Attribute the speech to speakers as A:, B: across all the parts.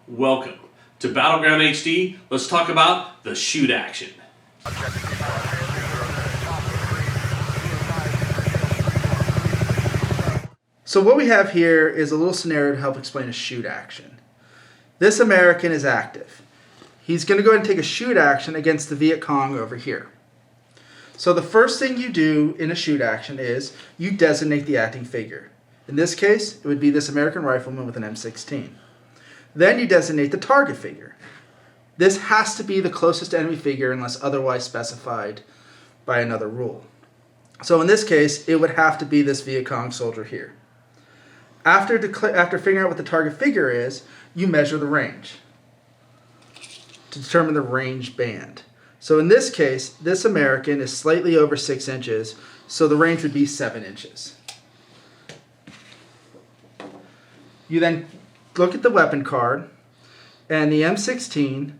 A: Welcome to Battleground HD. Let's talk about the shoot action.
B: So what we have here is a little scenario to help explain a shoot action. This American is active. He's going to go ahead and take a shoot action against the Viet Cong over here. So the first thing you do in a shoot action is you designate the acting figure. In this case, it would be this American rifleman with an M16. Then you designate the target figure. This has to be the closest enemy figure unless otherwise specified by another rule. So in this case, it would have to be this Viet Cong soldier here. After figuring out what the target figure is, you measure the range to determine the range band. So in this case, this American is slightly over 6 inches, so the range would be 7 inches. You then look at the weapon card, and the M16,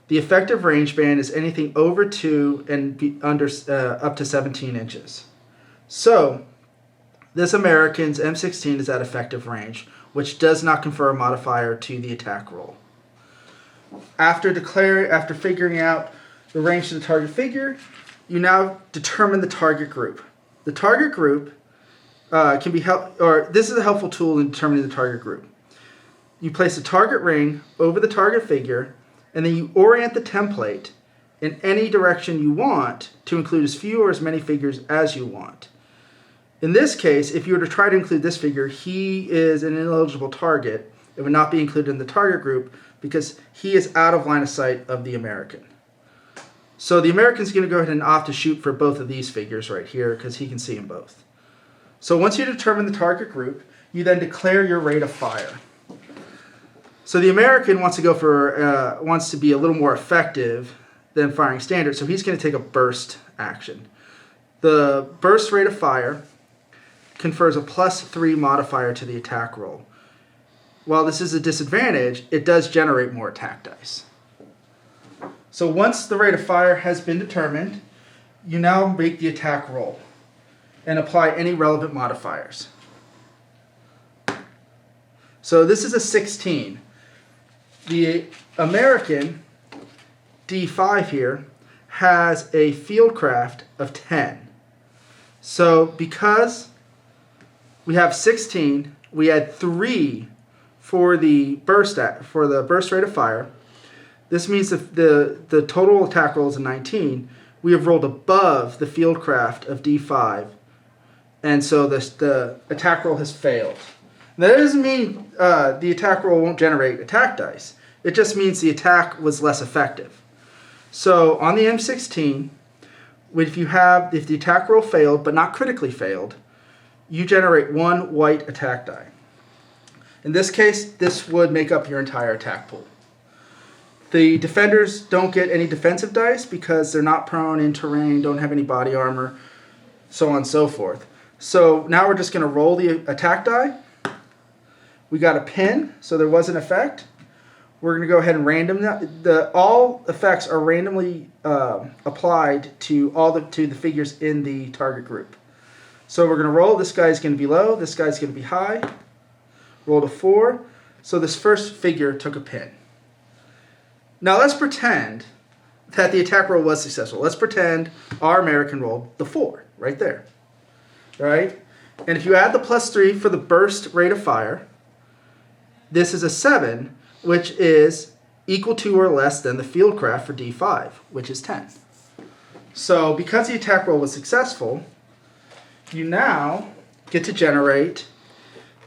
B: the effective range band is anything over 2 and up to 17 inches. So this American's M16 is at effective range, which does not confer a modifier to the attack roll. After figuring out the range to the target figure, you now determine the target group. The target group can be this is a helpful tool in determining the target group. You place the target ring over the target figure, and then you orient the template in any direction you want to include as few or as many figures as you want. In this case, if you were to try to include this figure, he is an ineligible target. It would not be included in the target group because he is out of line of sight of the American. So the American's going to go ahead and opt to shoot for both of these figures right here because he can see them both. So once you determine the target group, you then declare your rate of fire. So the American wants to be a little more effective than firing standard, so he's going to take a burst action. The burst rate of fire confers a +3 modifier to the attack roll. While this is a disadvantage, it does generate more attack dice. So once the rate of fire has been determined, you now make the attack roll and apply any relevant modifiers. So this is a 16. The American D5 here has a fieldcraft of 10. So because we have 16, we add 3 for the burst rate of fire. This means that the total attack roll is a 19. We have rolled above the fieldcraft of D5, and so the attack roll has failed. That doesn't mean the attack roll won't generate attack dice. It just means the attack was less effective. So on the M16, if the attack roll failed but not critically failed, you generate 1 white attack die. In this case, this would make up your entire attack pool. The defenders don't get any defensive dice because they're not prone in terrain, don't have any body armor, so on and so forth. So now we're just going to roll the attack die. We got a pin, so there was an effect. We're going to go ahead and all effects are randomly applied to the figures in the target group. So we're going to roll. This guy's going to be low. This guy's going to be high. Rolled a 4. So this first figure took a pin. Now let's pretend that the attack roll was successful. Let's pretend our American rolled the 4 right there. All right? And if you add the +3 for the burst rate of fire, this is a 7, which is equal to or less than the fieldcraft for D5, which is 10. So because the attack roll was successful, you now get to generate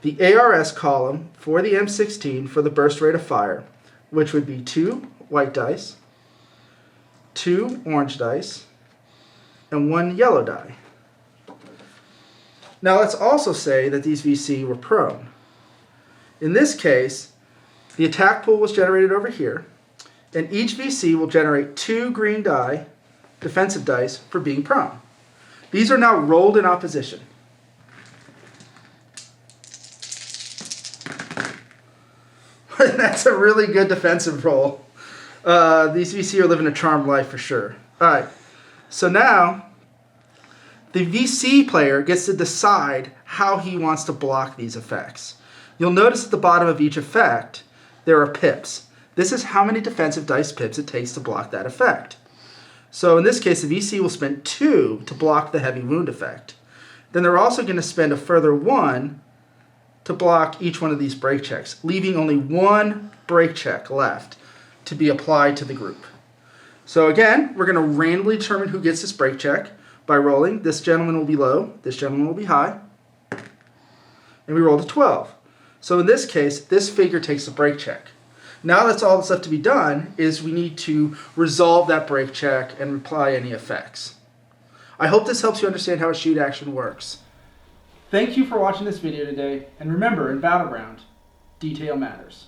B: the ARS column for the M16 for the burst rate of fire, which would be 2 white dice, 2 orange dice, and 1 yellow die. Now let's also say that these VC were prone. In this case, the attack pool was generated over here, and each VC will generate 2 green die, defensive dice, for being prone. These are now rolled in opposition. That's a really good defensive roll. These VC are living a charmed life for sure. All right, so now the VC player gets to decide how he wants to block these effects. You'll notice at the bottom of each effect there are pips. This is how many defensive dice pips it takes to block that effect. So in this case, the VC will spend 2 to block the heavy wound effect. Then they're also going to spend a further 1 to block each one of these break checks, leaving only 1 break check left to be applied to the group. So again, we're going to randomly determine who gets this break check by rolling. This gentleman will be low, this gentleman will be high, and we rolled a 12. So in this case, this figure takes the break check. Now that's all that's left to be done is we need to resolve that break check and apply any effects. I hope this helps you understand how a shoot action works. Thank you for watching this video today, and remember, in Battleground, detail matters.